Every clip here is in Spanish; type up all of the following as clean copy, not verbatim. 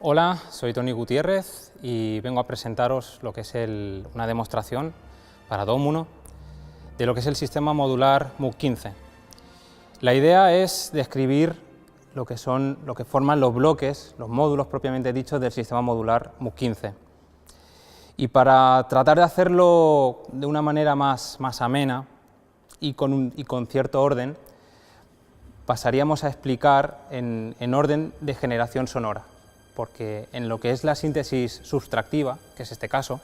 Hola, soy Toni Gutiérrez y vengo a presentaros lo que es una demostración para Domuno de lo que es el sistema modular MUC15. La idea es describir lo que forman los bloques, los módulos propiamente dichos del sistema modular MUC15. Y para tratar de hacerlo de una manera más amena y con cierto orden, pasaríamos a explicar en orden de generación sonora, porque en lo que es la síntesis subtractiva, que es este caso,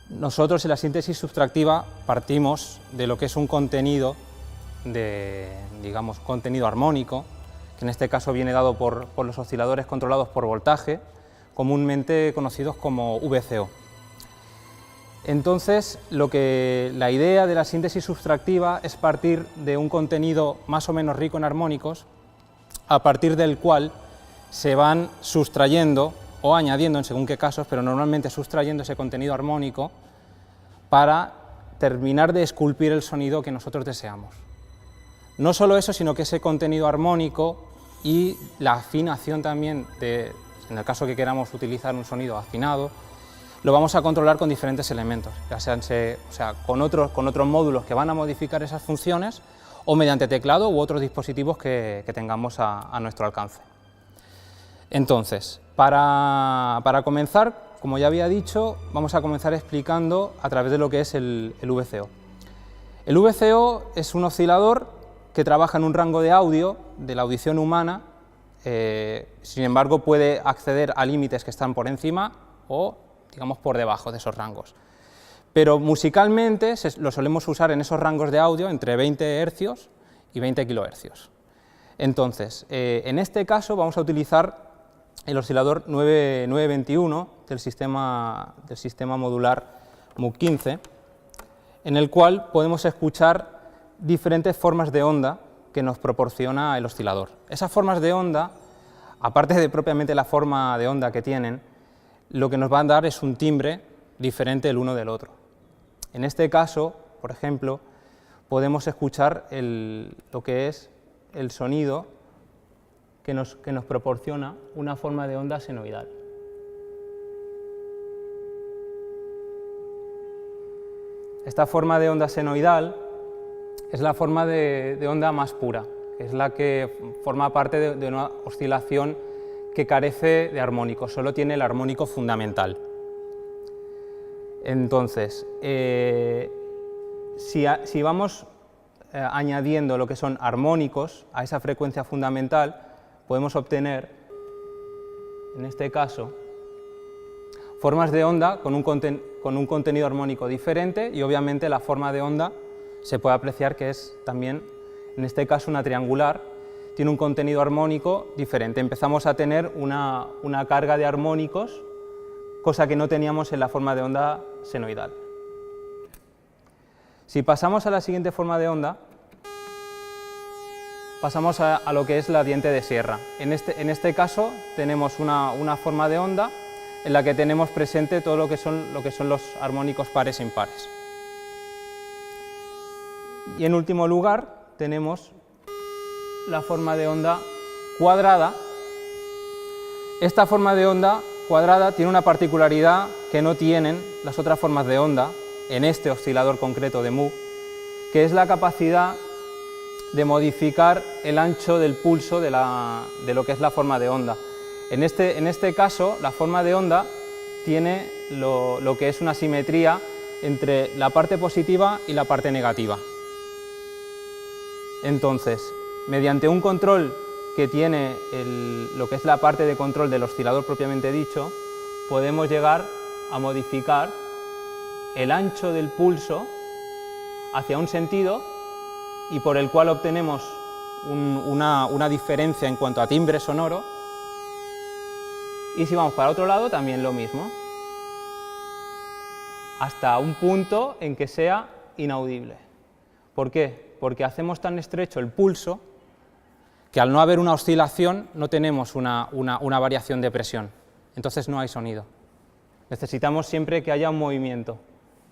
nosotros en la síntesis subtractiva partimos de lo que es un contenido contenido armónico, que en este caso viene dado por los osciladores controlados por voltaje, comúnmente conocidos como VCO. Entonces, la idea de la síntesis subtractiva es partir de un contenido más o menos rico en armónicos, a partir del cual se van sustrayendo o añadiendo en según qué casos, pero normalmente sustrayendo ese contenido armónico para terminar de esculpir el sonido que nosotros deseamos. No solo eso, sino que ese contenido armónico y la afinación también, en el caso que queramos utilizar un sonido afinado, lo vamos a controlar con diferentes elementos, ya sean con otros módulos que van a modificar esas funciones o mediante teclado u otros dispositivos que tengamos a nuestro alcance. Entonces, para comenzar, como ya había dicho, vamos a comenzar explicando a través de lo que es el VCO. El VCO es un oscilador que trabaja en un rango de audio de la audición humana, sin embargo puede acceder a límites que están por encima o, digamos, por debajo de esos rangos. Pero musicalmente lo solemos usar en esos rangos de audio entre 20 Hz y 20 kHz. Entonces, en este caso vamos a utilizar el oscilador 921 del sistema modular MUC15, en el cual podemos escuchar diferentes formas de onda que nos proporciona el oscilador. Esas formas de onda, aparte de propiamente la forma de onda que tienen, lo que nos va a dar es un timbre diferente el uno del otro. En este caso, por ejemplo, podemos escuchar lo que es el sonido que nos proporciona una forma de onda senoidal. Esta forma de onda senoidal es la forma de onda más pura, es la que forma parte de una oscilación que carece de armónicos, solo tiene el armónico fundamental. Entonces, si vamos añadiendo lo que son armónicos a esa frecuencia fundamental, podemos obtener, en este caso, formas de onda con un contenido armónico diferente y obviamente la forma de onda se puede apreciar que es también, en este caso, una triangular, tiene un contenido armónico diferente. Empezamos a tener una carga de armónicos, cosa que no teníamos en la forma de onda senoidal. Si pasamos a la siguiente forma de onda, pasamos a lo que es la diente de sierra. En este caso tenemos una forma de onda en la que tenemos presente todo lo que son los armónicos pares e impares. Y en último lugar tenemos la forma de onda cuadrada. Esta forma de onda cuadrada tiene una particularidad que no tienen las otras formas de onda en este oscilador concreto de MUC, que es la capacidad de modificar el ancho del pulso de lo que es la forma de onda. En este caso, la forma de onda tiene lo que es una simetría entre la parte positiva y la parte negativa. Entonces, mediante un control que tiene lo que es la parte de control del oscilador propiamente dicho, podemos llegar a modificar el ancho del pulso hacia un sentido y por el cual obtenemos una diferencia en cuanto a timbre sonoro, y si vamos para otro lado también lo mismo, hasta un punto en que sea inaudible. ¿Por qué? Porque hacemos tan estrecho el pulso que al no haber una oscilación no tenemos una variación de presión, entonces no hay sonido. Necesitamos siempre que haya un movimiento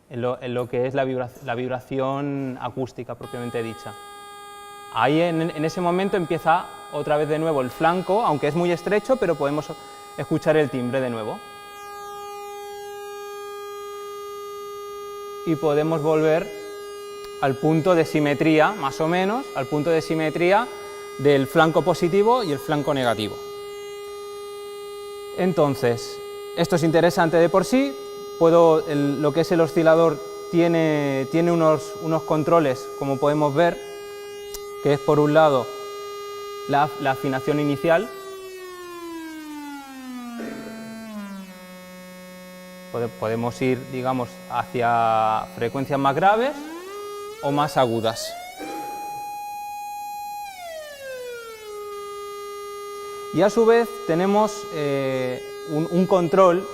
en lo que es la vibración acústica propiamente dicha. Ahí en ese momento empieza otra vez de nuevo el flanco, aunque es muy estrecho, pero podemos escuchar el timbre de nuevo. Y podemos volver al punto de simetría, más o menos, al punto de simetría del flanco positivo y el flanco negativo. Entonces, esto es interesante de por sí. Lo que es el oscilador tiene unos controles, como podemos ver, que es por un lado la afinación inicial. Podemos ir, digamos, hacia frecuencias más graves o más agudas. Y a su vez tenemos un control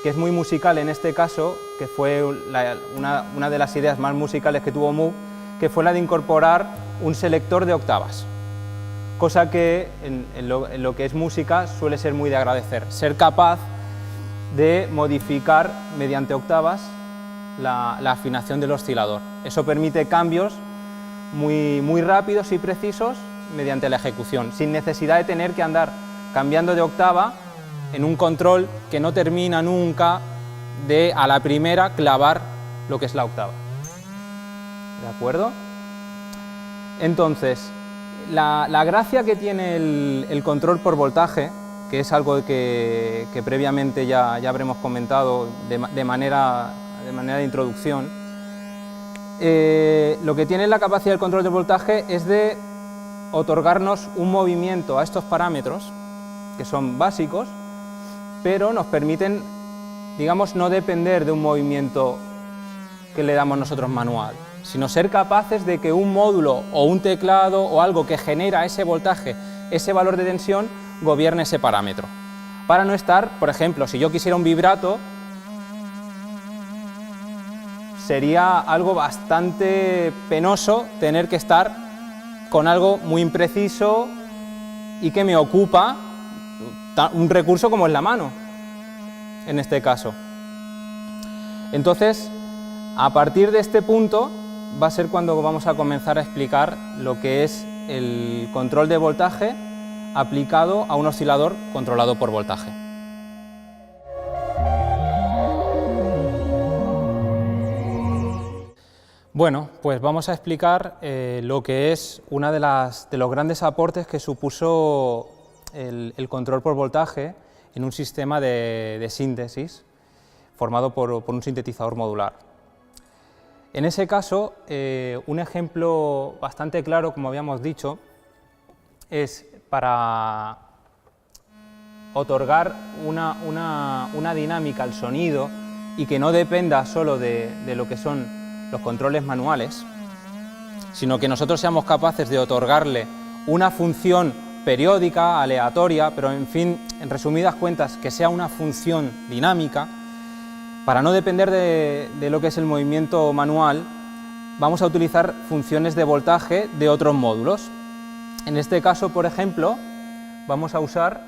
que es muy musical en este caso, que fue una de las ideas más musicales que tuvo Moog, que fue la de incorporar un selector de octavas, cosa que en lo que es música suele ser muy de agradecer, ser capaz de modificar mediante octavas la afinación del oscilador. Eso permite cambios muy rápidos y precisos mediante la ejecución, sin necesidad de tener que andar cambiando de octava en un control que no termina nunca de a la primera clavar lo que es la octava. ¿De acuerdo? Entonces, la gracia que tiene el control por voltaje, que es algo que previamente ya habremos comentado de manera de introducción, lo que tiene la capacidad del control de voltaje es de otorgarnos un movimiento a estos parámetros, que son básicos, pero nos permiten, digamos, no depender de un movimiento que le damos nosotros manual, sino ser capaces de que un módulo o un teclado o algo que genera ese voltaje, ese valor de tensión, gobierne ese parámetro. Para no estar, por ejemplo, si yo quisiera un vibrato, sería algo bastante penoso tener que estar con algo muy impreciso y que me ocupa un recurso como es la mano, en este caso. Entonces, a partir de este punto va a ser cuando vamos a comenzar a explicar lo que es el control de voltaje aplicado a un oscilador controlado por voltaje. Bueno, pues vamos a explicar lo que es uno de los grandes aportes que supuso el control por voltaje en un sistema de síntesis formado por un sintetizador modular. En ese caso, un ejemplo bastante claro, como habíamos dicho, es para otorgar una dinámica al sonido y que no dependa solo de lo que son los controles manuales, sino que nosotros seamos capaces de otorgarle una función periódica, aleatoria, pero en fin, en resumidas cuentas, que sea una función dinámica. Para no depender de lo que es el movimiento manual, vamos a utilizar funciones de voltaje de otros módulos. En este caso, por ejemplo, vamos a usar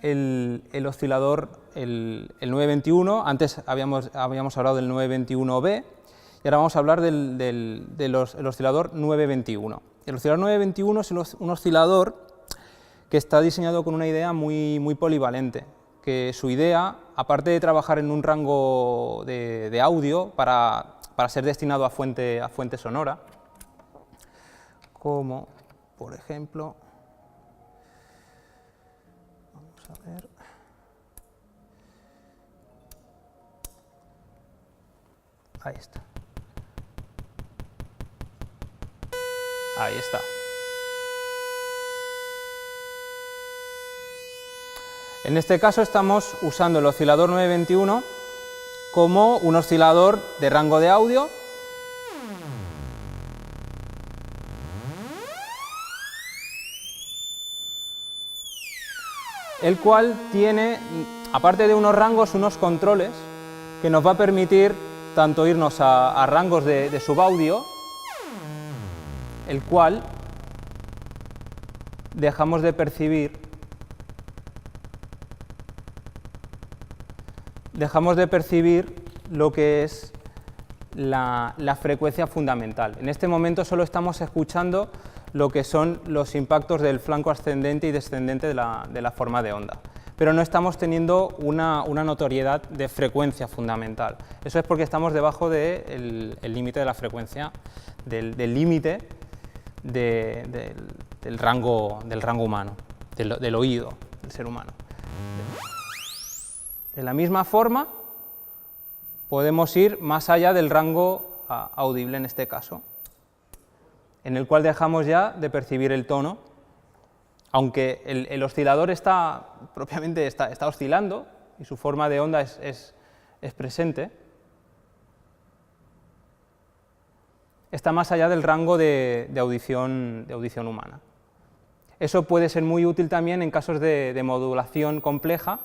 el oscilador, el 921, antes habíamos hablado del 921B, y ahora vamos a hablar del oscilador 921. El oscilador 921 es un oscilador que está diseñado con una idea muy polivalente, que su idea, aparte de trabajar en un rango de audio para ser destinado a fuente sonora, como por ejemplo, vamos a ver, ahí está. Ahí está. En este caso estamos usando el oscilador 921 como un oscilador de rango de audio el cual tiene, aparte de unos rangos, unos controles que nos va a permitir tanto irnos a rangos de subaudio, el cual dejamos de percibir lo que es la frecuencia fundamental. En este momento solo estamos escuchando lo que son los impactos del flanco ascendente y descendente de la forma de onda. pero no estamos teniendo una notoriedad de frecuencia fundamental. Eso es porque estamos debajo del límite de la frecuencia, del límite del rango humano, del oído del ser humano. De la misma forma, podemos ir más allá del rango audible en este caso, en el cual dejamos ya de percibir el tono, aunque el oscilador propiamente está oscilando y su forma de onda es presente, está más allá del rango de audición humana. Eso puede ser muy útil también en casos de modulación compleja,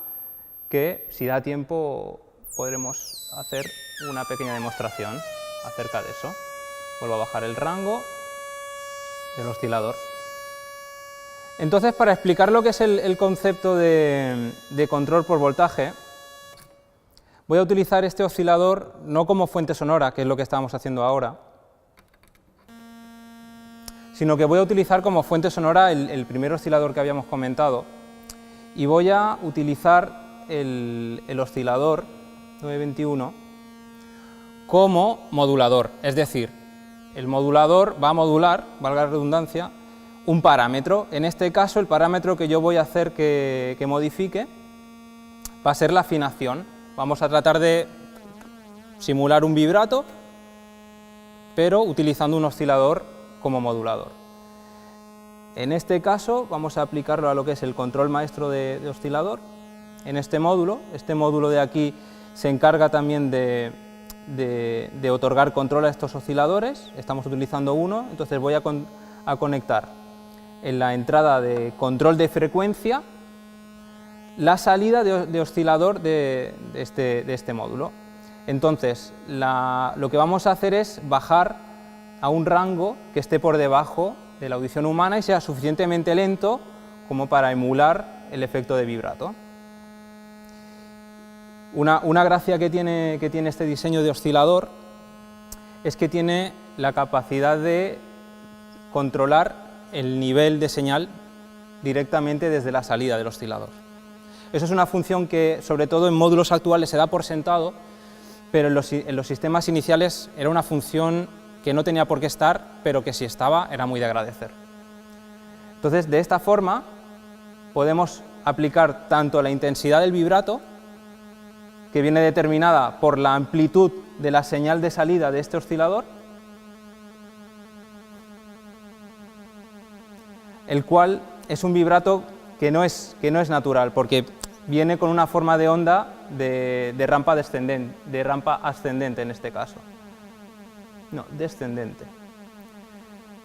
que si da tiempo podremos hacer una pequeña demostración acerca de eso. Vuelvo a bajar el rango del oscilador. Entonces, para explicar lo que es el concepto de control por voltaje, voy a utilizar este oscilador no como fuente sonora, que es lo que estábamos haciendo ahora, sino que voy a utilizar como fuente sonora el primer oscilador que habíamos comentado, y voy a utilizar el oscilador 921 como modulador, es decir, el modulador va a modular, valga la redundancia, un parámetro. En este caso, el parámetro que yo voy a hacer que modifique va a ser la afinación. Vamos a tratar de simular un vibrato, pero utilizando un oscilador como modulador. En este caso vamos a aplicarlo a lo que es el control maestro de oscilador. En este módulo de aquí se encarga también de otorgar control a estos osciladores. Estamos utilizando uno, entonces voy a conectar en la entrada de control de frecuencia la salida de oscilador de este módulo. Entonces lo que vamos a hacer es bajar a un rango que esté por debajo de la audición humana y sea suficientemente lento como para emular el efecto de vibrato. Una gracia que tiene este diseño de oscilador es que tiene la capacidad de controlar el nivel de señal directamente desde la salida del oscilador. Eso es una función que, sobre todo en módulos actuales, se da por sentado, pero en los sistemas iniciales era una función que no tenía por qué estar, pero que si estaba era muy de agradecer. Entonces, de esta forma, podemos aplicar tanto la intensidad del vibrato, que viene determinada por la amplitud de la señal de salida de este oscilador, el cual es un vibrato que no es natural, porque viene con una forma de onda de rampa ascendente en este caso. No, descendente.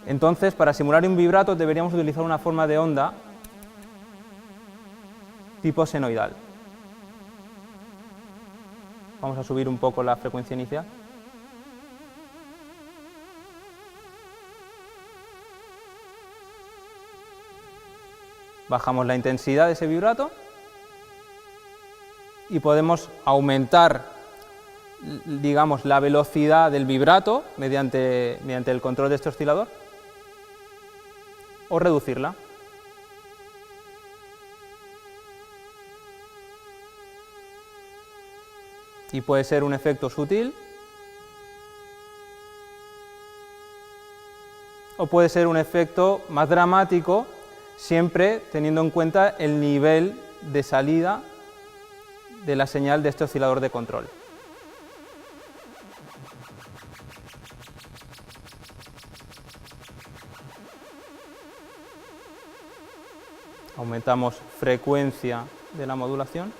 Entonces, para simular un vibrato deberíamos utilizar una forma de onda tipo senoidal. Vamos a subir un poco la frecuencia inicial. Bajamos la intensidad de ese vibrato y podemos aumentar, digamos, la velocidad del vibrato mediante el control de este oscilador o reducirla. Y puede ser un efecto sutil o puede ser un efecto más dramático, siempre teniendo en cuenta el nivel de salida de la señal de este oscilador de control. Aumentamos frecuencia de la modulación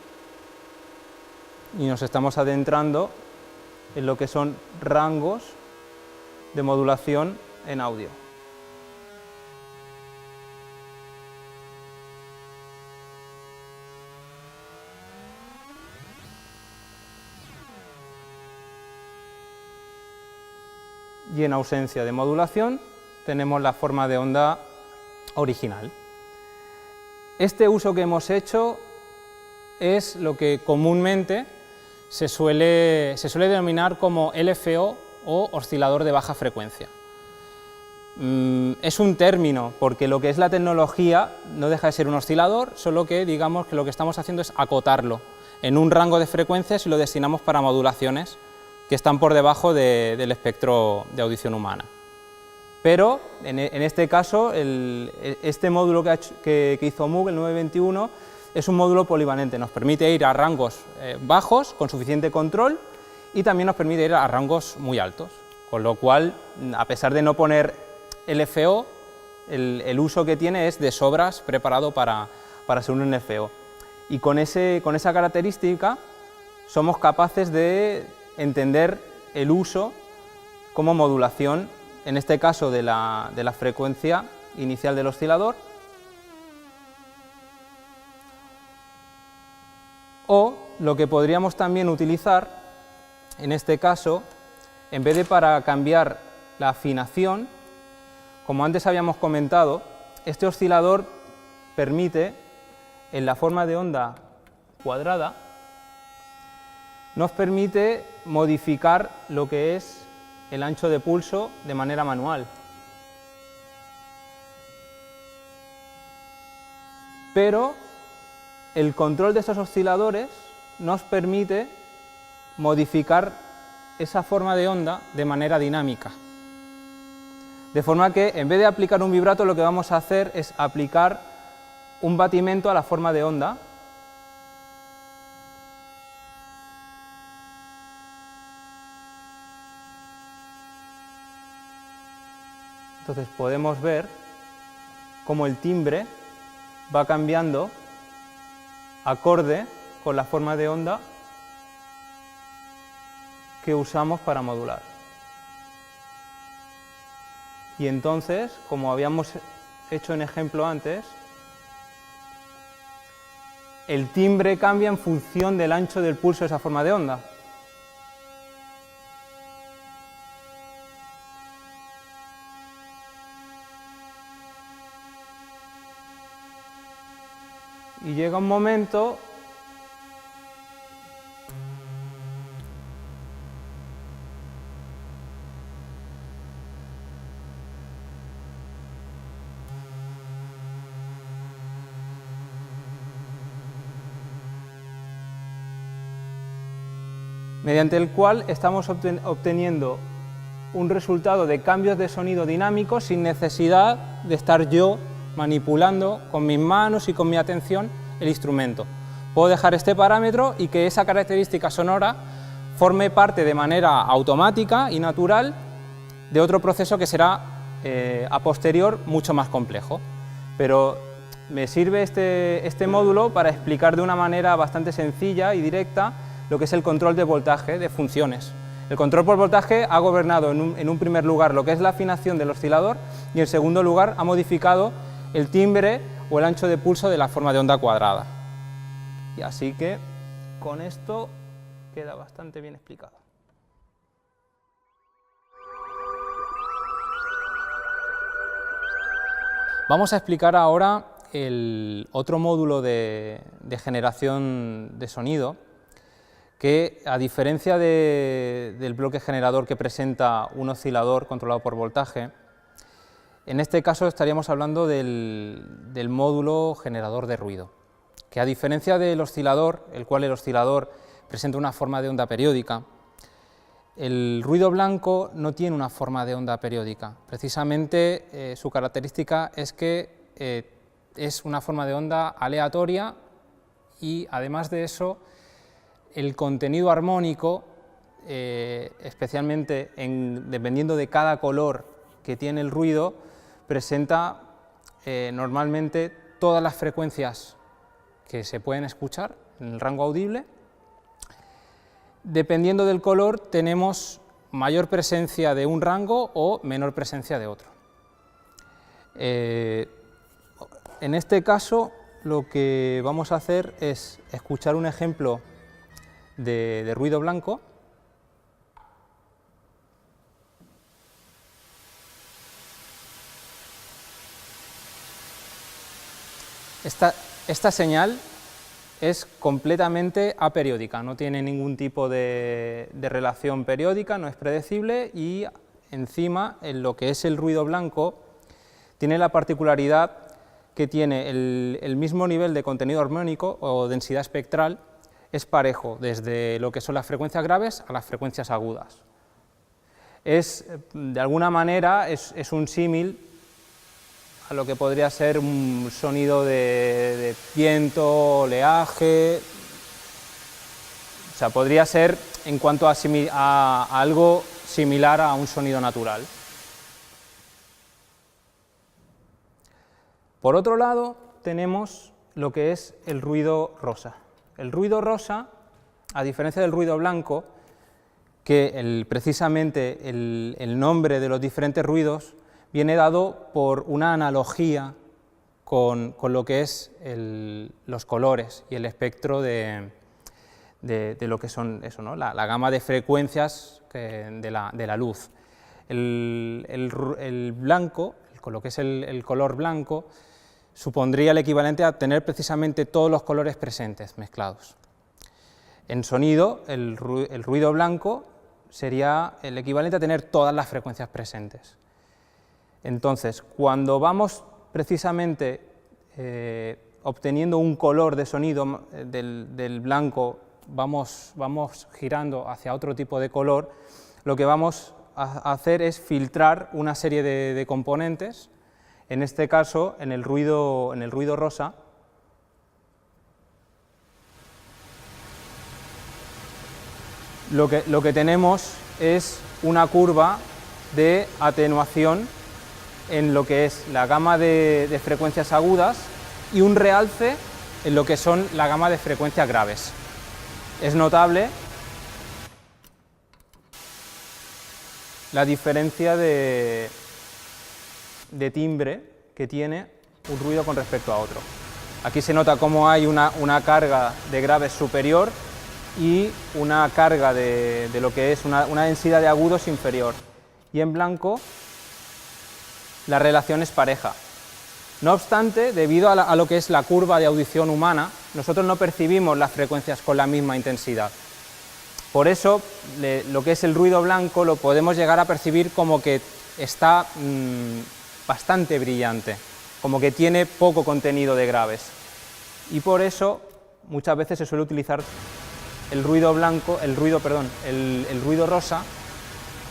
y nos estamos adentrando en lo que son rangos de modulación en audio. Y en ausencia de modulación tenemos la forma de onda original. Este uso que hemos hecho es lo que comúnmente se suele denominar como LFO o oscilador de baja frecuencia. es un término, porque lo que es la tecnología no deja de ser un oscilador, solo que digamos que lo que estamos haciendo es acotarlo en un rango de frecuencias y lo destinamos para modulaciones que están por debajo del espectro de audición humana. Pero en este caso, este módulo que hizo Moog, el 921, es un módulo polivalente, nos permite ir a rangos bajos con suficiente control y también nos permite ir a rangos muy altos, con lo cual, a pesar de no poner LFO, el uso que tiene es de sobras preparado para ser un LFO. Y con esa característica somos capaces de entender el uso como modulación, en este caso de la frecuencia inicial del oscilador, o lo que podríamos también utilizar, en este caso, en vez de para cambiar la afinación, como antes habíamos comentado, este oscilador permite, en la forma de onda cuadrada, nos permite modificar lo que es el ancho de pulso de manera manual. Pero el control de estos osciladores nos permite modificar esa forma de onda de manera dinámica. De forma que, en vez de aplicar un vibrato, lo que vamos a hacer es aplicar un batimento a la forma de onda. Entonces podemos ver cómo el timbre va cambiando acorde con la forma de onda que usamos para modular. Y entonces, como habíamos hecho en ejemplo antes, el timbre cambia en función del ancho del pulso de esa forma de onda. Y llega un momento mediante el cual estamos obteniendo un resultado de cambios de sonido dinámicos sin necesidad de estar yo manipulando con mis manos y con mi atención el instrumento. Puedo dejar este parámetro y que esa característica sonora forme parte de manera automática y natural de otro proceso que será a posterior mucho más complejo. Pero me sirve este módulo para explicar de una manera bastante sencilla y directa lo que es el control de voltaje de funciones. El control por voltaje ha gobernado en un primer lugar lo que es la afinación del oscilador y en segundo lugar ha modificado el timbre o el ancho de pulso de la forma de onda cuadrada. Y así que con esto queda bastante bien explicado. Vamos a explicar ahora el otro módulo de generación de sonido, que a diferencia del bloque generador que presenta un oscilador controlado por voltaje, en este caso estaríamos hablando del módulo generador de ruido, que a diferencia del oscilador, el cual el oscilador presenta una forma de onda periódica, el ruido blanco no tiene una forma de onda periódica. Precisamente su característica es que es una forma de onda aleatoria y además de eso el contenido armónico, especialmente dependiendo de cada color que tiene el ruido, presenta normalmente todas las frecuencias que se pueden escuchar en el rango audible. Dependiendo del color tenemos mayor presencia de un rango o menor presencia de otro. En este caso lo que vamos a hacer es escuchar un ejemplo de ruido blanco. Esta señal es completamente aperiódica, no tiene ningún tipo de relación periódica, no es predecible y encima, en lo que es el ruido blanco, tiene la particularidad que tiene el mismo nivel de contenido armónico o densidad espectral, es parejo, desde lo que son las frecuencias graves a las frecuencias agudas. De alguna manera, es un símil a lo que podría ser un sonido de viento, oleaje. O sea, podría ser en cuanto a algo similar a un sonido natural. Por otro lado, tenemos lo que es el ruido rosa. El ruido rosa, a diferencia del ruido blanco, que precisamente el nombre de los diferentes ruidos viene dado por una analogía con lo que es los colores y el espectro de lo que son eso, ¿no? la gama de frecuencias de la luz. El blanco, lo que es el color blanco, supondría el equivalente a tener precisamente todos los colores presentes mezclados. En sonido, el ruido blanco sería el equivalente a tener todas las frecuencias presentes. Entonces, cuando vamos precisamente obteniendo un color de sonido del blanco, vamos girando hacia otro tipo de color, lo que vamos a hacer es filtrar una serie de componentes. En este caso, en el ruido rosa, lo que tenemos es una curva de atenuación en lo que es la gama de frecuencias agudas y un realce en lo que son la gama de frecuencias graves. Es notable la diferencia de timbre que tiene un ruido con respecto a otro. Aquí se nota cómo hay una carga de graves superior y una carga de lo que es una densidad de agudos inferior. Y en blanco la relación es pareja. No obstante, debido a lo que es la curva de audición humana, nosotros no percibimos las frecuencias con la misma intensidad. Por eso, lo que es el ruido blanco lo podemos llegar a percibir como que está bastante brillante, como que tiene poco contenido de graves. Y por eso, muchas veces se suele utilizar el ruido rosa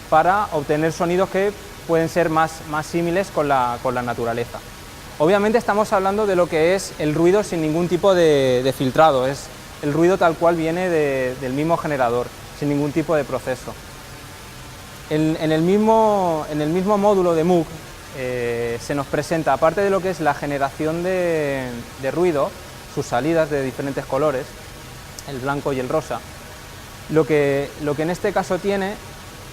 para obtener sonidos que pueden ser más símiles con la naturaleza. Obviamente estamos hablando de lo que es el ruido sin ningún tipo de filtrado, es el ruido tal cual viene del mismo generador, sin ningún tipo de proceso. En el mismo módulo de MOOC se nos presenta, aparte de lo que es la generación de ruido, sus salidas de diferentes colores, el blanco y el rosa, lo que en este caso tiene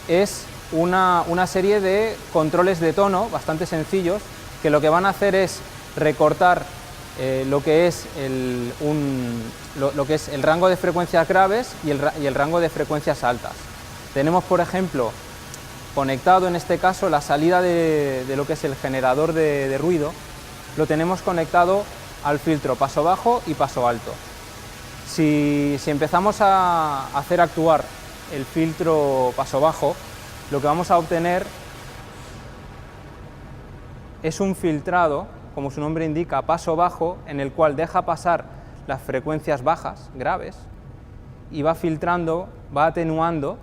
es una serie de controles de tono bastante sencillos que lo que van a hacer es recortar lo que es el rango de frecuencias graves y el rango de frecuencias altas. Tenemos, por ejemplo, conectado en este caso la salida de lo que es el generador de ruido, lo tenemos conectado al filtro paso bajo y paso alto. Si empezamos a hacer actuar el filtro paso bajo, lo que vamos a obtener es un filtrado, como su nombre indica, paso bajo, en el cual deja pasar las frecuencias bajas, graves, y va filtrando, va atenuando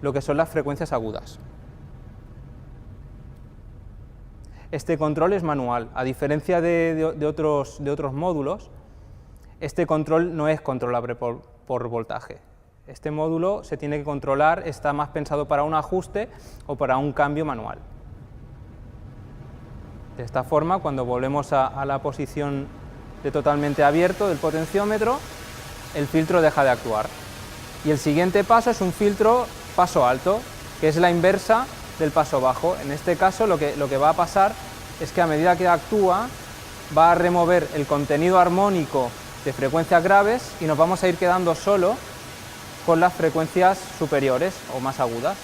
lo que son las frecuencias agudas. Este control es manual, a diferencia de otros módulos, este control no es controlable por voltaje. Este módulo se tiene que controlar, está más pensado para un ajuste o para un cambio manual. De esta forma, cuando volvemos a la posición de totalmente abierto del potenciómetro, el filtro deja de actuar. Y el siguiente paso es un filtro paso alto, que es la inversa del paso bajo. En este caso, lo que va a pasar es que a medida que actúa, va a remover el contenido armónico de frecuencias graves y nos vamos a ir quedando solo con las frecuencias superiores o más agudas.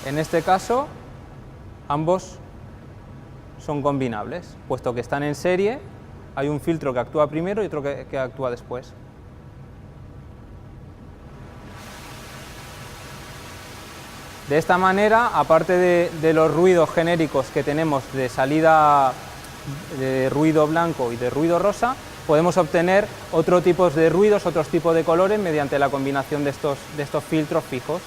En este caso, ambos son combinables, puesto que están en serie, hay un filtro que actúa primero y otro que actúa después. De esta manera, aparte de los ruidos genéricos que tenemos de salida de ruido blanco y de ruido rosa, podemos obtener otro tipo de ruidos, otros tipos de colores mediante la combinación de estos filtros fijos.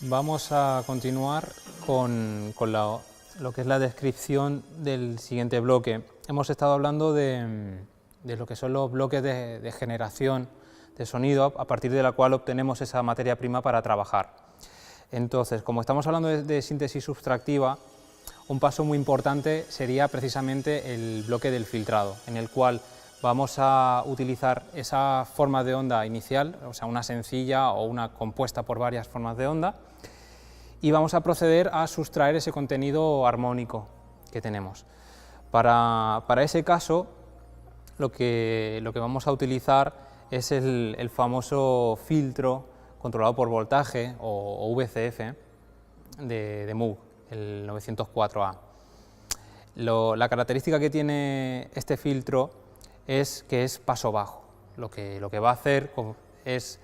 Vamos a continuar con lo que es la descripción del siguiente bloque. Hemos estado hablando de lo que son los bloques de generación de sonido, a partir de la cual obtenemos esa materia prima para trabajar. Entonces, como estamos hablando de síntesis subtractiva, un paso muy importante sería precisamente el bloque del filtrado, en el cual vamos a utilizar esa forma de onda inicial, o sea, una sencilla o una compuesta por varias formas de onda, y vamos a proceder a sustraer ese contenido armónico que tenemos. Para ese caso, lo que vamos a utilizar es el famoso filtro controlado por voltaje o VCF de Moog, el 904A. La característica que tiene este filtro es que es paso bajo. Lo que va a hacer es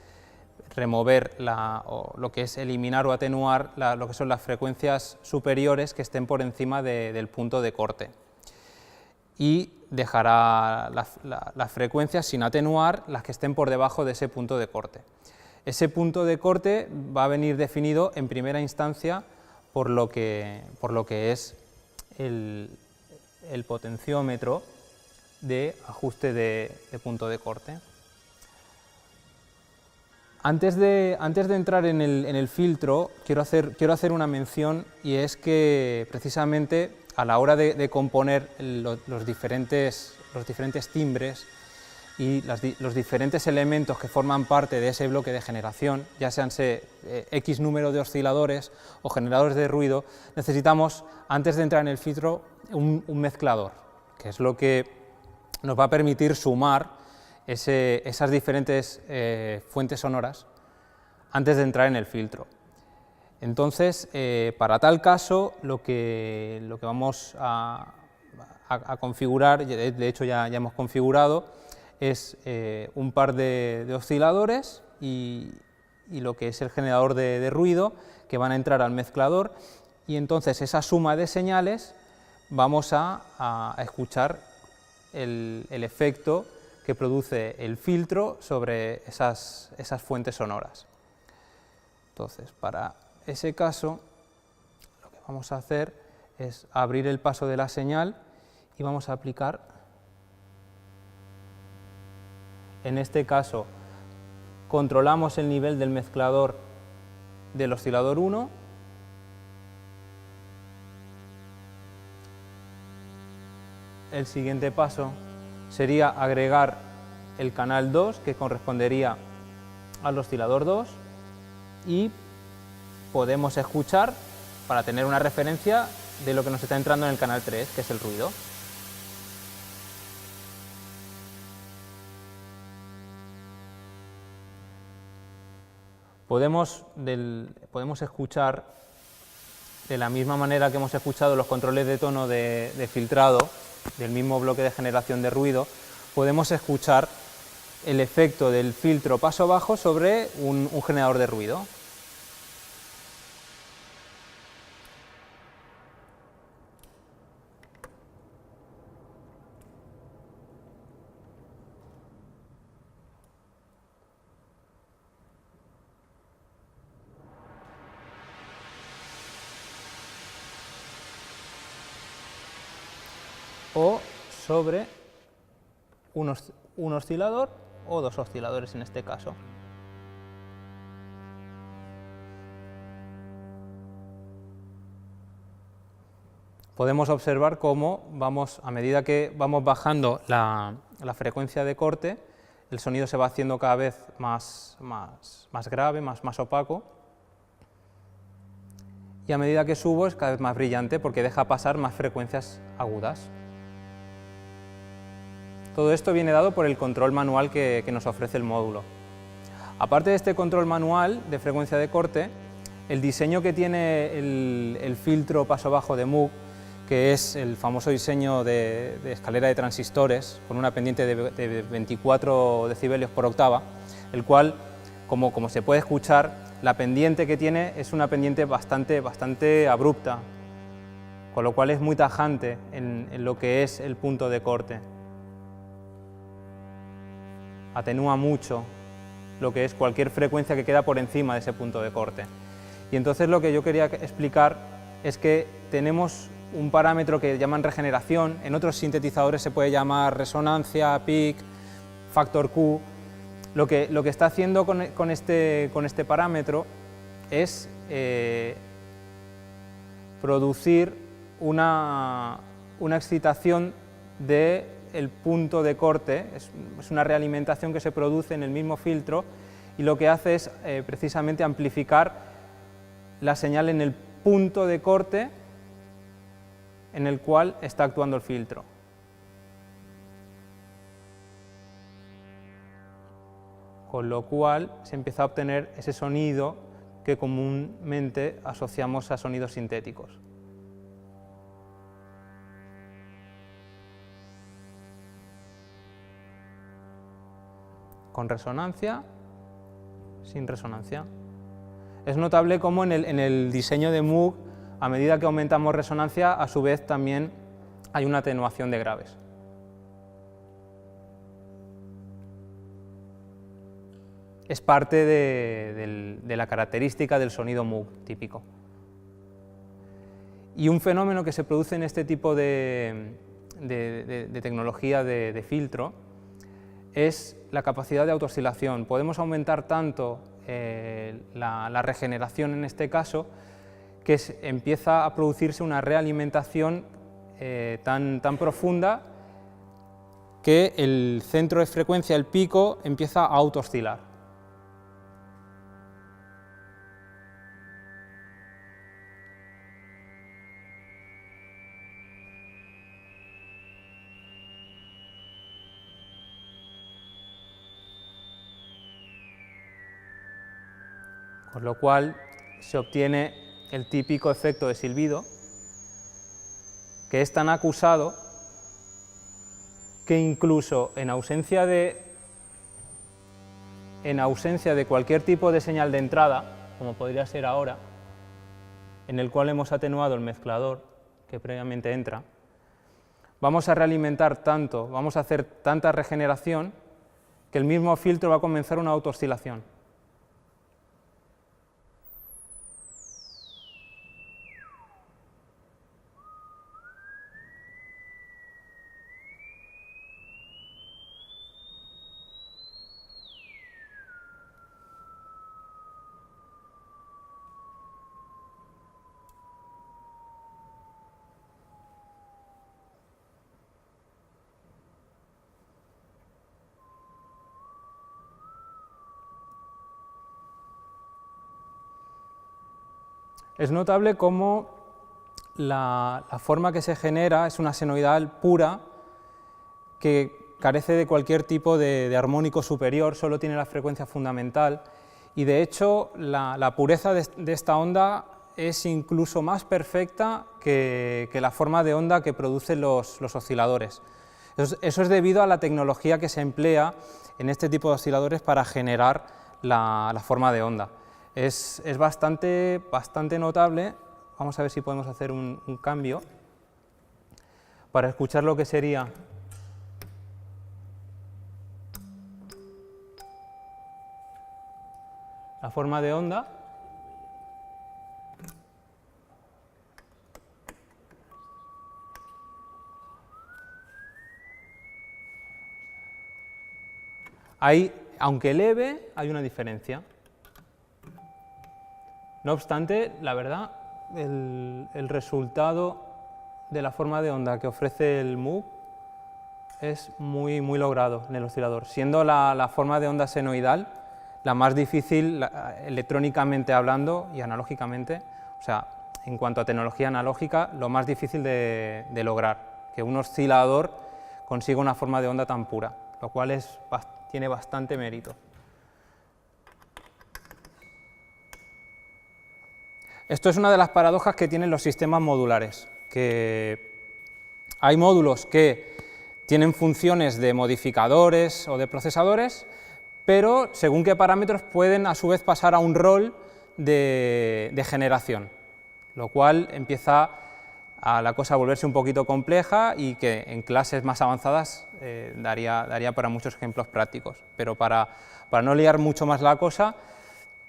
remover lo que es eliminar o atenuar lo que son las frecuencias superiores que estén por encima del punto de corte, y dejará las frecuencias sin atenuar las que estén por debajo de ese punto de corte. Ese punto de corte va a venir definido en primera instancia por lo que es el potenciómetro de ajuste de punto de corte. Antes de entrar en el filtro, quiero hacer una mención, y es que precisamente a la hora de componer los diferentes timbres y los diferentes elementos que forman parte de ese bloque de generación, ya sean X número de osciladores o generadores de ruido, necesitamos, antes de entrar en el filtro, un mezclador, que es lo que nos va a permitir sumar esas diferentes fuentes sonoras antes de entrar en el filtro. Entonces, para tal caso, lo que vamos a configurar, de hecho ya hemos configurado, es un par de osciladores y lo que es el generador de ruido, que van a entrar al mezclador, y entonces esa suma de señales vamos a escuchar el efecto que produce el filtro sobre esas fuentes sonoras. Entonces, para ese caso, lo que vamos a hacer es abrir el paso de la señal y vamos a aplicar, en este caso, controlamos el nivel del mezclador del oscilador 1, el siguiente paso sería agregar el canal 2, que correspondería al oscilador 2, y podemos escuchar, para tener una referencia de lo que nos está entrando en el canal 3, que es el ruido. Podemos escuchar, de la misma manera que hemos escuchado los controles de tono de filtrado, del mismo bloque de generación de ruido, podemos escuchar el efecto del filtro paso bajo sobre un generador de ruido. O sobre un oscilador o dos osciladores en este caso. Podemos observar cómo a medida que vamos bajando la frecuencia de corte, el sonido se va haciendo cada vez más grave, más opaco, y a medida que subo es cada vez más brillante porque deja pasar más frecuencias agudas. Todo esto viene dado por el control manual que nos ofrece el módulo. Aparte de este control manual de frecuencia de corte, el diseño que tiene el filtro paso bajo de Moog, que es el famoso diseño de escalera de transistores con una pendiente de 24 decibelios por octava, el cual, como se puede escuchar, la pendiente que tiene es una pendiente bastante abrupta, con lo cual es muy tajante en lo que es el punto de corte. Atenúa mucho lo que es cualquier frecuencia que queda por encima de ese punto de corte. Y entonces lo que yo quería explicar es que tenemos un parámetro que llaman regeneración, en otros sintetizadores se puede llamar resonancia, peak, factor Q. Lo que está haciendo con este parámetro es producir una excitación del punto de corte, es una realimentación que se produce en el mismo filtro y lo que hace es precisamente amplificar la señal en el punto de corte en el cual está actuando el filtro. Con lo cual se empieza a obtener ese sonido que comúnmente asociamos a sonidos sintéticos. Con resonancia, sin resonancia. Es notable cómo en el diseño de Moog, a medida que aumentamos resonancia, a su vez también hay una atenuación de graves. Es parte de la característica del sonido Moog típico. Y un fenómeno que se produce en este tipo de tecnología de filtro es la capacidad de autooscilación. Podemos aumentar tanto la regeneración en este caso que empieza a producirse una realimentación tan profunda que el centro de frecuencia, el pico, empieza a autooscilar. Con lo cual se obtiene el típico efecto de silbido, que es tan acusado que incluso en ausencia de cualquier tipo de señal de entrada, como podría ser ahora, en el cual hemos atenuado el mezclador que previamente entra, vamos a realimentar tanto, vamos a hacer tanta regeneración que el mismo filtro va a comenzar una autooscilación. Es notable cómo la forma que se genera es una senoidal pura que carece de cualquier tipo de armónico superior, solo tiene la frecuencia fundamental y de hecho la pureza de esta onda es incluso más perfecta que la forma de onda que producen los osciladores. Eso es debido a la tecnología que se emplea en este tipo de osciladores para generar la forma de onda. Es bastante notable. Vamos a ver si podemos hacer un cambio para escuchar lo que sería la forma de onda. Ahí, aunque leve, hay una diferencia. No obstante, la verdad, el resultado de la forma de onda que ofrece el Moog es muy logrado en el oscilador, siendo la forma de onda senoidal la más difícil electrónicamente hablando y analógicamente, o sea, en cuanto a tecnología analógica, lo más difícil de lograr, que un oscilador consiga una forma de onda tan pura, lo cual tiene bastante mérito. Esto es una de las paradojas que tienen los sistemas modulares, que hay módulos que tienen funciones de modificadores o de procesadores, pero según qué parámetros pueden a su vez pasar a un rol de generación, lo cual empieza a la cosa a volverse un poquito compleja y que en clases más avanzadas daría para muchos ejemplos prácticos, pero para no liar mucho más la cosa,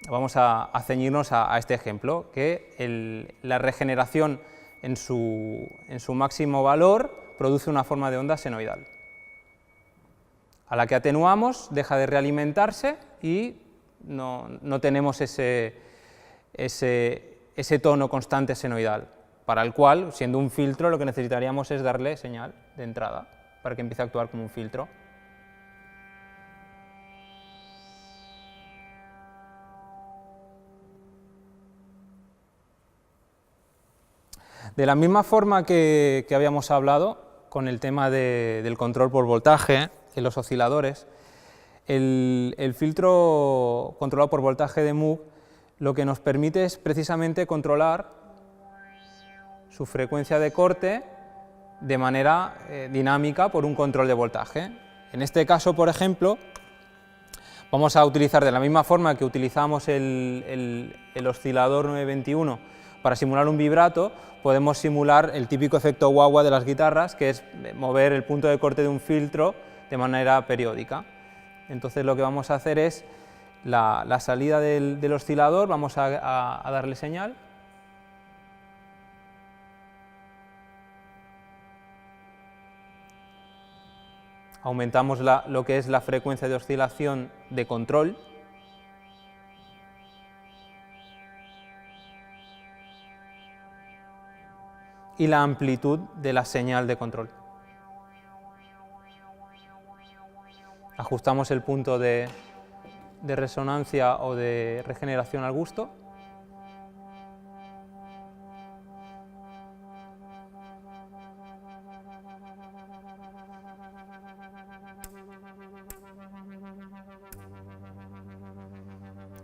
vamos a ceñirnos a este ejemplo, que la regeneración en su máximo valor produce una forma de onda senoidal. A la que atenuamos, deja de realimentarse y no tenemos ese tono constante senoidal, para el cual, siendo un filtro, lo que necesitaríamos es darle señal de entrada para que empiece a actuar como un filtro. De la misma forma que habíamos hablado con el tema del control por voltaje en los osciladores, el filtro controlado por voltaje de Moog lo que nos permite es precisamente controlar su frecuencia de corte de manera dinámica por un control de voltaje. En este caso, por ejemplo, vamos a utilizar de la misma forma que utilizamos el oscilador 921 para simular un vibrato, podemos simular el típico efecto wah-wah de las guitarras, que es mover el punto de corte de un filtro de manera periódica. Entonces lo que vamos a hacer es la salida del oscilador, vamos a darle señal. Aumentamos lo que es la frecuencia de oscilación de control. Y la amplitud de la señal de control. Ajustamos el punto de resonancia o de regeneración al gusto.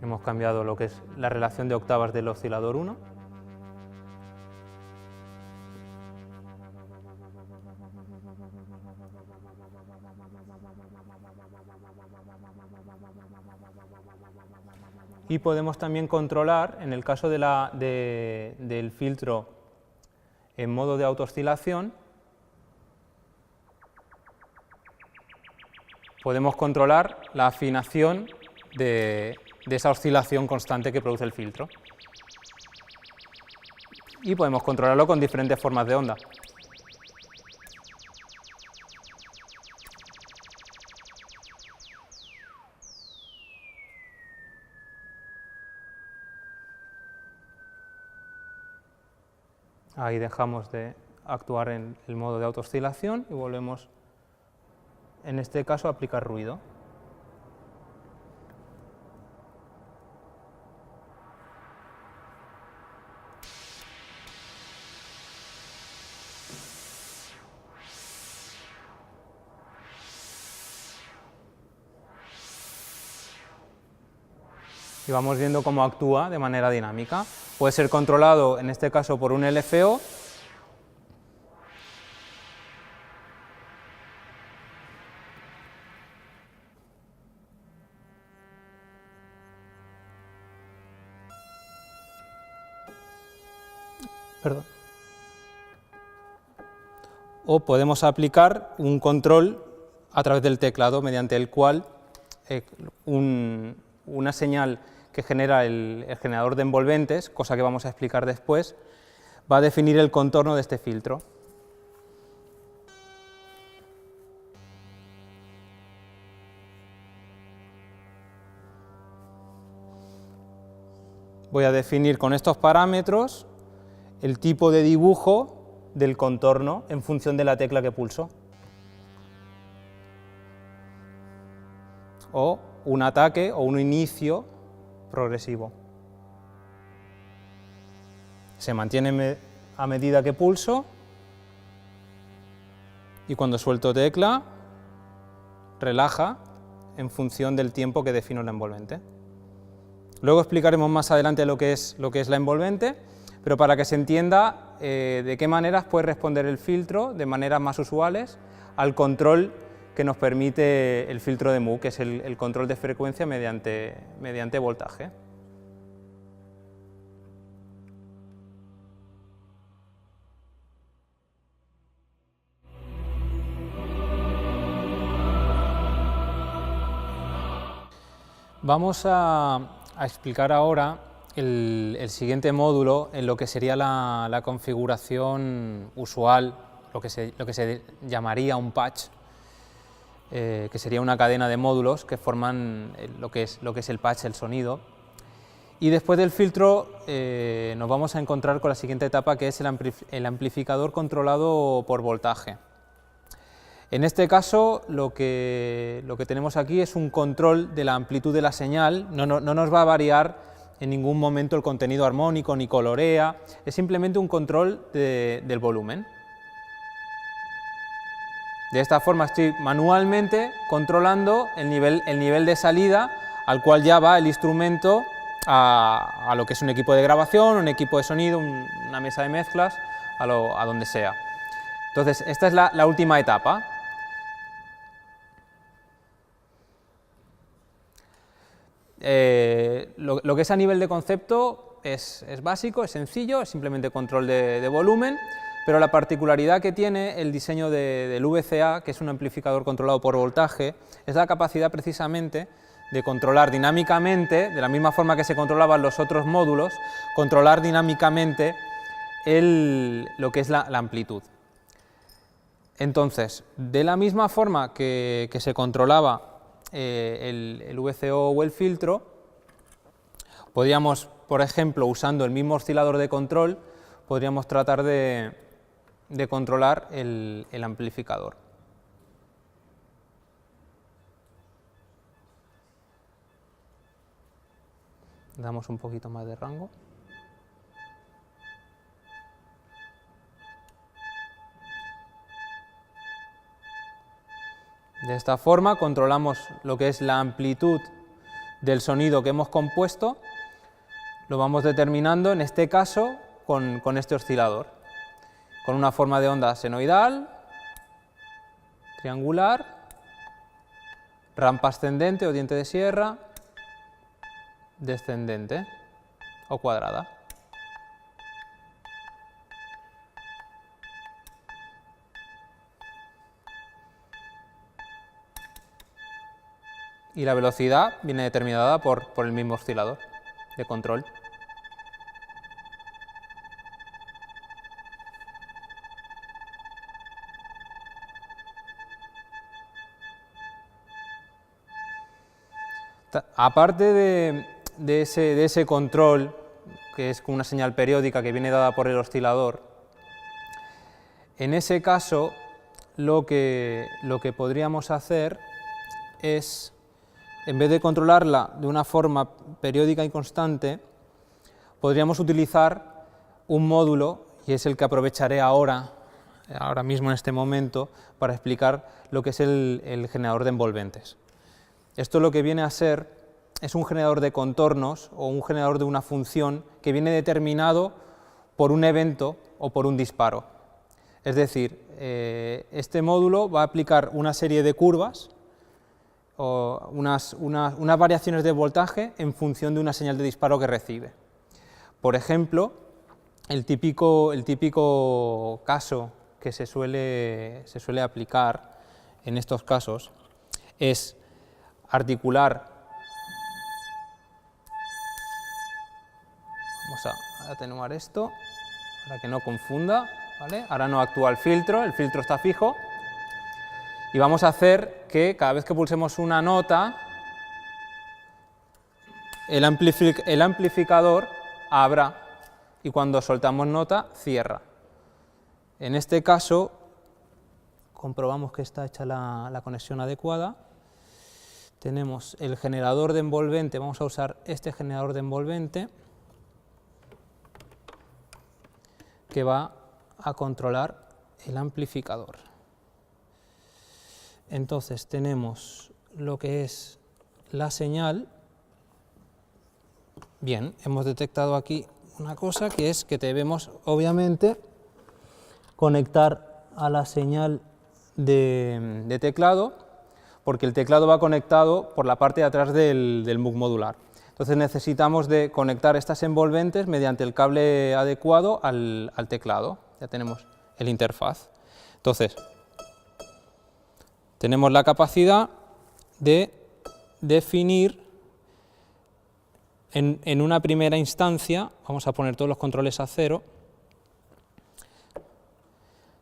Hemos cambiado lo que es la relación de octavas del oscilador 1. Y podemos también controlar, en el caso del filtro en modo de autooscilación, podemos controlar la afinación de esa oscilación constante que produce el filtro. Y podemos controlarlo con diferentes formas de onda. Ahí dejamos de actuar en el modo de autooscilación y volvemos, en este caso, a aplicar ruido. Y vamos viendo cómo actúa de manera dinámica. Puede ser controlado, en este caso, por un LFO. Perdón. O podemos aplicar un control a través del teclado, mediante el cual una señal que genera el generador de envolventes, cosa que vamos a explicar después, va a definir el contorno de este filtro. Voy a definir con estos parámetros el tipo de dibujo del contorno en función de la tecla que pulso. o un ataque o un inicio progresivo. Se mantiene a medida que pulso y cuando suelto tecla relaja en función del tiempo que defino la envolvente. Luego explicaremos más adelante lo que es la envolvente, pero para que se entienda de qué maneras puede responder el filtro de maneras más usuales al control que nos permite el filtro de Moog, que es el control de frecuencia mediante voltaje. Vamos a explicar ahora el siguiente módulo en lo que sería la configuración usual, lo que se llamaría un patch, que sería una cadena de módulos que forman lo que es el patch, el sonido. Y después del filtro nos vamos a encontrar con la siguiente etapa, que es el amplificador controlado por voltaje. En este caso lo que tenemos aquí es un control de la amplitud de la señal, no nos va a variar en ningún momento el contenido armónico ni colorea, es simplemente un control del volumen. De esta forma estoy manualmente controlando el nivel de salida al cual ya va el instrumento a lo que es un equipo de grabación, un equipo de sonido, una mesa de mezclas, a donde sea. Entonces esta es la última etapa. Lo que es a nivel de concepto es básico, es sencillo, es simplemente control de volumen, pero la particularidad que tiene el diseño del VCA, que es un amplificador controlado por voltaje, es la capacidad precisamente de controlar dinámicamente, de la misma forma que se controlaban los otros módulos, controlar dinámicamente lo que es la amplitud. Entonces, de la misma forma que se controlaba el VCO o el filtro, podríamos, por ejemplo, usando el mismo oscilador de control, podríamos tratar de controlar el amplificador. Damos un poquito más de rango. De esta forma controlamos lo que es la amplitud del sonido que hemos compuesto, lo vamos determinando en este caso con este oscilador, con una forma de onda senoidal, triangular, rampa ascendente o diente de sierra, descendente o cuadrada. Y la velocidad viene determinada por el mismo oscilador de control. Aparte de ese control, que es una señal periódica que viene dada por el oscilador, en ese caso lo que podríamos hacer es, en vez de controlarla de una forma periódica y constante, podríamos utilizar un módulo, y es el que aprovecharé ahora mismo en este momento, para explicar lo que es el generador de envolventes. Esto lo que viene a ser es un generador de contornos o un generador de una función que viene determinado por un evento o por un disparo. Es decir, este módulo va a aplicar una serie de curvas o unas variaciones de voltaje en función de una señal de disparo que recibe. Por ejemplo, el típico caso que se suele aplicar en estos casos es articular. Vamos a atenuar esto para que no confunda, ¿vale? Ahora no actúa el filtro está fijo. Y vamos a hacer que cada vez que pulsemos una nota, el amplificador abra y cuando soltamos nota, cierra. En este caso, comprobamos que está hecha la conexión adecuada. tenemos el generador de envolvente, vamos a usar este generador de envolvente que va a controlar el amplificador. Entonces tenemos lo que es la señal. Bien, hemos detectado aquí una cosa, que es que debemos obviamente conectar a la señal de teclado, porque el teclado va conectado por la parte de atrás del MUX modular. Entonces necesitamos de conectar estas envolventes mediante el cable adecuado al teclado. Ya tenemos el interfaz. Entonces, tenemos la capacidad de definir en una primera instancia, vamos a poner todos los controles a 0.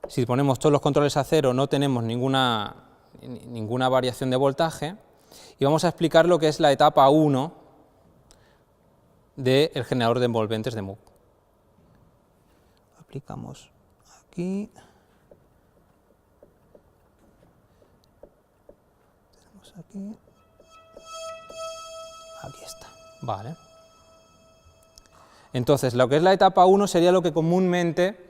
Si ponemos todos los controles a 0 no tenemos ninguna variación de voltaje, y vamos a explicar lo que es la etapa 1 del generador de envolventes de MUX. Aplicamos aquí, tenemos aquí está, vale. Entonces, lo que es la etapa 1 sería lo que comúnmente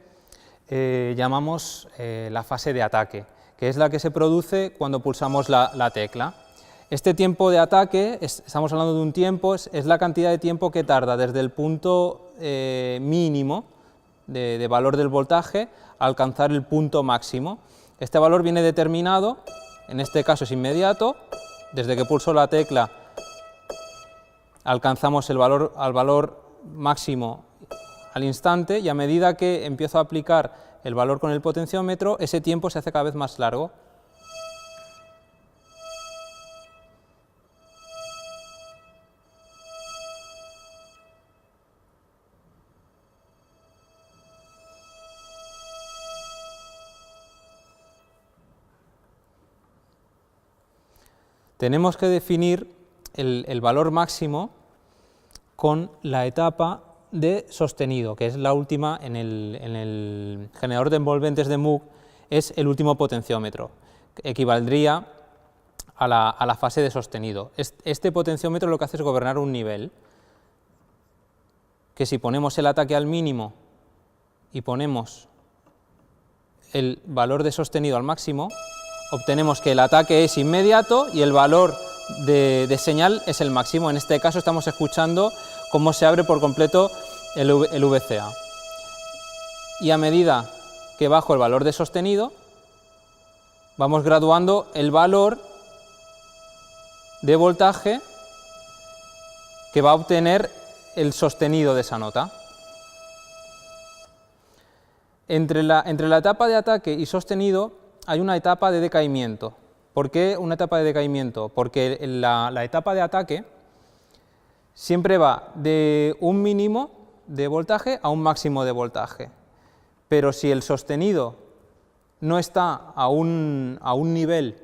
llamamos la fase de ataque, que es la que se produce cuando pulsamos la tecla. Este tiempo de ataque, estamos hablando de un tiempo, es la cantidad de tiempo que tarda desde el punto mínimo de valor del voltaje a alcanzar el punto máximo. Este valor viene determinado, en este caso es inmediato, desde que pulso la tecla alcanzamos al valor máximo al instante, y a medida que empiezo a aplicar el valor con el potenciómetro, ese tiempo se hace cada vez más largo. Tenemos que definir el valor máximo con la etapa de sostenido, que es la última en el generador de envolventes de MUX, es el último potenciómetro, que equivaldría a la fase de sostenido. Este potenciómetro lo que hace es gobernar un nivel, que si ponemos el ataque al mínimo y ponemos el valor de sostenido al máximo, obtenemos que el ataque es inmediato y el valor de señal es el máximo. En este caso estamos escuchando cómo se abre por completo el VCA. Y a medida que bajo el valor de sostenido, vamos graduando el valor de voltaje que va a obtener el sostenido de esa nota. Entre la etapa de ataque y sostenido hay una etapa de decaimiento. ¿Por qué una etapa de decaimiento? Porque la etapa de ataque siempre va de un mínimo de voltaje a un máximo de voltaje, pero si el sostenido no está a un nivel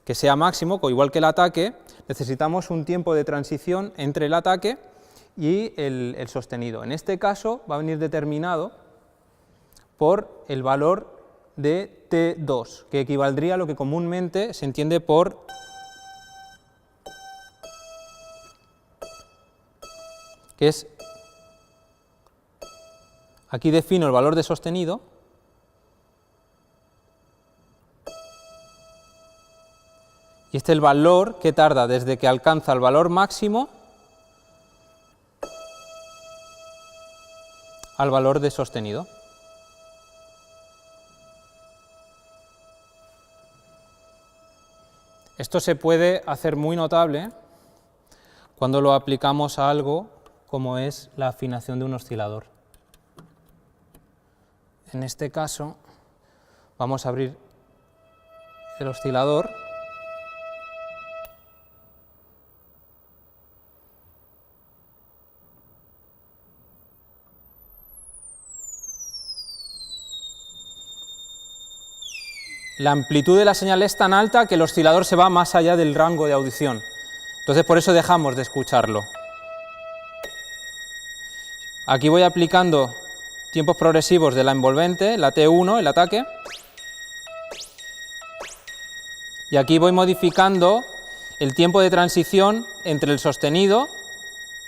que sea máximo, igual que el ataque, necesitamos un tiempo de transición entre el ataque y el sostenido. En este caso va a venir determinado por el valor de T2, que equivaldría a lo que comúnmente se entiende por que es, aquí defino el valor de sostenido, y este es el valor que tarda desde que alcanza el valor máximo al valor de sostenido. Esto se puede hacer muy notable cuando lo aplicamos a algo como es la afinación de un oscilador. En este caso, vamos a abrir el oscilador . La amplitud de la señal es tan alta que el oscilador se va más allá del rango de audición. Entonces por eso dejamos de escucharlo. Aquí voy aplicando tiempos progresivos de la envolvente, la T1, el ataque. Y aquí voy modificando el tiempo de transición entre el sostenido,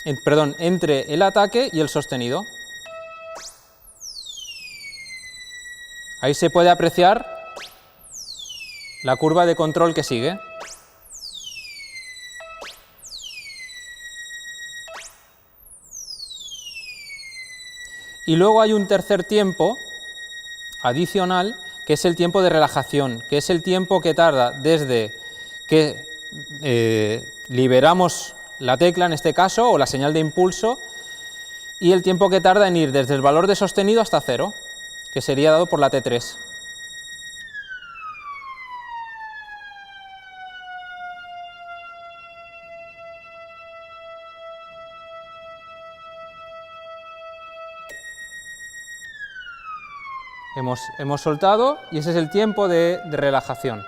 entre el ataque y el sostenido. Ahí se puede apreciar la curva de control que sigue. Y luego hay un tercer tiempo adicional, que es el tiempo de relajación, que es el tiempo que tarda desde que liberamos la tecla, en este caso, o la señal de impulso, y el tiempo que tarda en ir desde el valor de sostenido hasta 0, que sería dado por la T3. Hemos soltado y ese es el tiempo de relajación.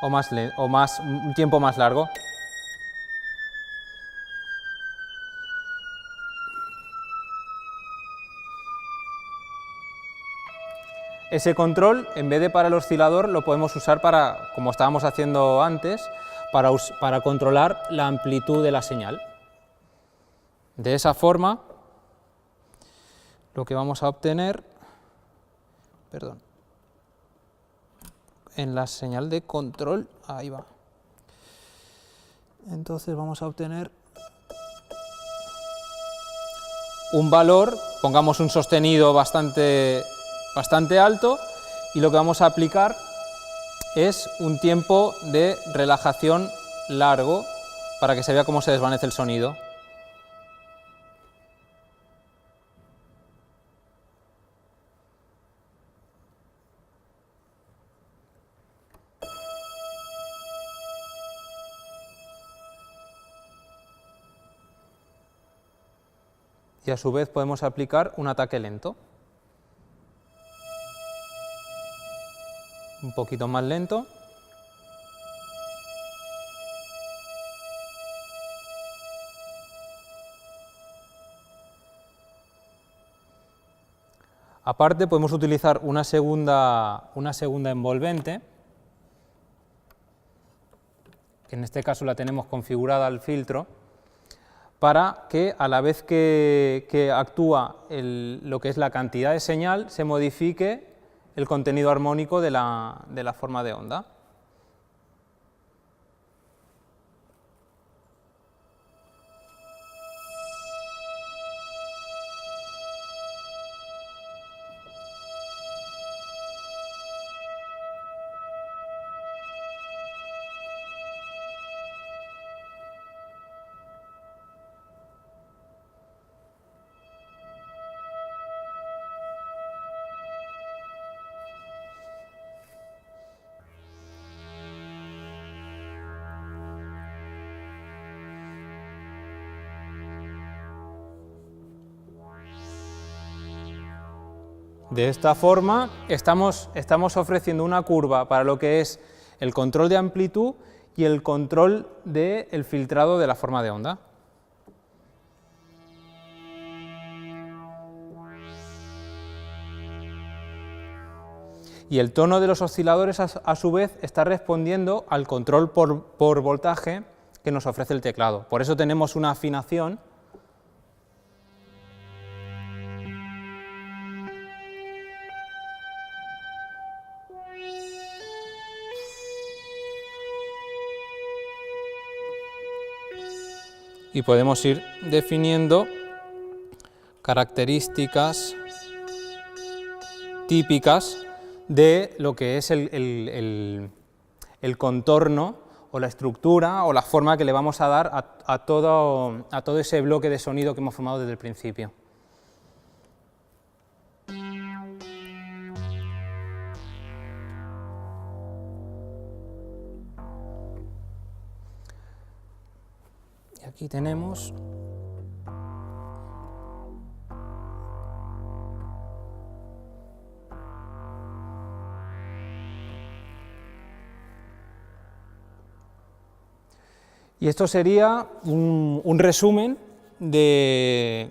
Un tiempo más largo. Ese control, en vez de para el oscilador, lo podemos usar para, como estábamos haciendo antes, para controlar la amplitud de la señal. De esa forma, lo que vamos a obtener, en la señal de control, ahí va. Entonces vamos a obtener un valor, pongamos un sostenido bastante alto, y lo que vamos a aplicar es un tiempo de relajación largo para que se vea cómo se desvanece el sonido. Y a su vez podemos aplicar un ataque lento. Un poquito más lento. Aparte podemos utilizar una segunda envolvente, que en este caso la tenemos configurada al filtro, para que a la vez que actúa lo que es la cantidad de señal, se modifique el contenido armónico de la forma de onda. De esta forma estamos ofreciendo una curva para lo que es el control de amplitud y el control del filtrado de la forma de onda. Y el tono de los osciladores a su vez está respondiendo al control por voltaje que nos ofrece el teclado. Por eso tenemos una afinación y podemos ir definiendo características típicas de lo que es el contorno o la estructura o la forma que le vamos a dar a todo ese bloque de sonido que hemos formado desde el principio. Y aquí tenemos y esto sería un resumen de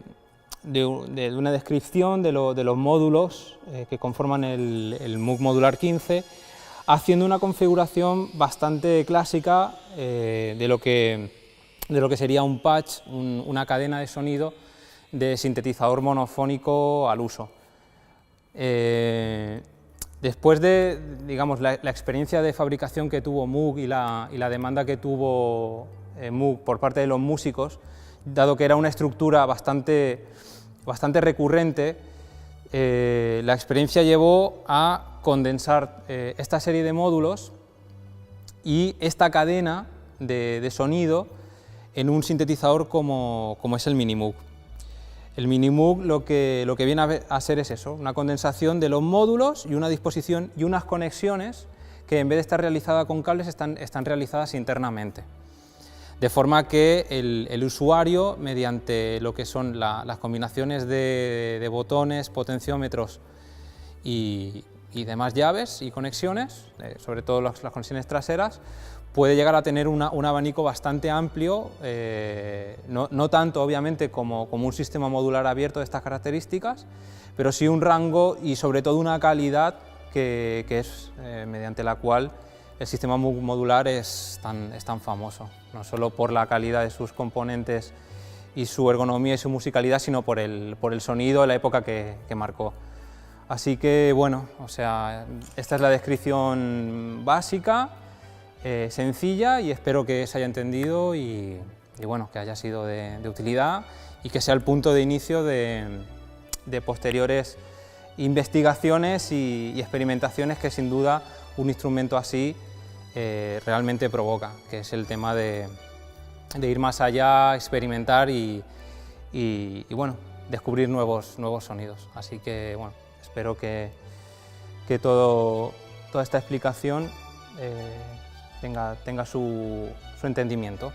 de una descripción de los módulos que conforman el Moog Modular 15, haciendo una configuración bastante clásica de lo que sería un patch, una cadena de sonido de sintetizador monofónico al uso. Después de, digamos, la experiencia de fabricación que tuvo Moog y la demanda que tuvo Moog por parte de los músicos, dado que era una estructura bastante recurrente, la experiencia llevó a condensar esta serie de módulos y esta cadena de sonido en un sintetizador como es el Mini Moog. El Mini Moog lo que viene a ser es eso, una condensación de los módulos y una disposición y unas conexiones que en vez de estar realizadas con cables están realizadas internamente. De forma que el usuario, mediante lo que son las combinaciones de botones, potenciómetros y demás llaves y conexiones, sobre todo las conexiones traseras, puede llegar a tener un abanico bastante amplio, no tanto obviamente como un sistema modular abierto de estas características, pero sí un rango y sobre todo una calidad que es mediante la cual el sistema modular es tan famoso, no solo por la calidad de sus componentes y su ergonomía y su musicalidad, sino por el sonido de la época que marcó. Así que bueno, o sea, esta es la descripción básica, sencilla, y espero que se haya entendido y bueno, que haya sido de utilidad y que sea el punto de inicio de posteriores investigaciones y experimentaciones que sin duda un instrumento así realmente provoca, que es el tema de ir más allá, experimentar y bueno, descubrir nuevos sonidos. Así que bueno, espero que toda esta explicación tenga su entendimiento.